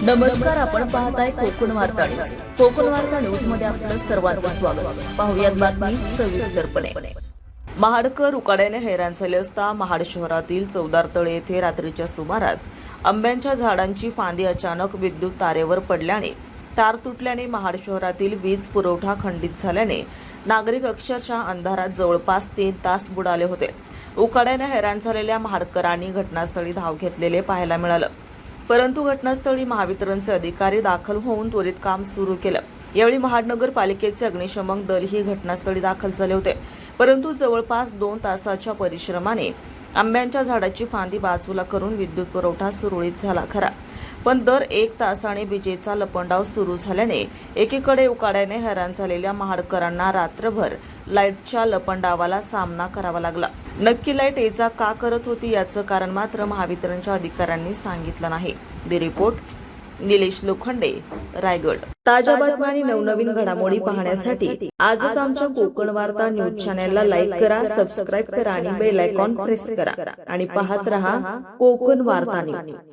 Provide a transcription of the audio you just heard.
नमस्कार, आपण पाहताय कोकण वार्ता न्यूज. कोकण वार्ता न्यूज मध्ये आपलं सर्वांचं स्वागत. पाहुयात बातमी सविस्तरपणे. महाडकर उकाड्याने हैराण झाले असता महाड शहरातील चौदार तळे येथे रात्रीच्या सुमारास आंब्याच्या झाडांची फांदी अचानक विद्युत तारेवर पडल्याने तार तुटल्याने महाड शहरातील वीज पुरवठा खंडित झाल्याने नागरिक अक्षरशः अंधारात जवळपास 3 तास बुडाले होते. उकाड्याने हैराण झालेल्या महाडकरांनी घटनास्थळी धाव घेतलेले पाहायला मिळालं, परंतु घटनास्थळी महावितरणचे अधिकारी दाखल होऊन त्वरित काम सुरू केलं. यावेळी महाड नगरपालिकेचे अग्निशमन दलही घटनास्थळी दाखल झाले होते, परंतु जवळपास 2 तासाच्या परिश्रमाने आंब्याच्या झाडाची फांदी बाजूला करून विद्युत पुरवठा सुरळीत झाला खरा, पण दर 1 तासाने विजेचा लपंडाव सुरू झाल्याने एकीकडे उकाड्याने हैराण झालेल्या महाडकरांना रात्रभर लाईटच्या लपंडावाला सामना करावा लागला. नक्की लाईट ये-जा का करत होती याचं कारण मात्र महावितरणच्या अधिकाऱ्यांनी सांगितलं नाही. Bureau report Nilesh Lokhande, Raigad. ताज्या बातम्या आणि नवनवीन घडामोडी पाहण्यासाठी आजच आमच्या कोकण वार्ता न्यूज चॅनलला लाईक करा, सबस्क्राईब करा आणि बेल आयकॉन प्रेस करा आणि पाहत रहा कोकण वार्ता न्यूज.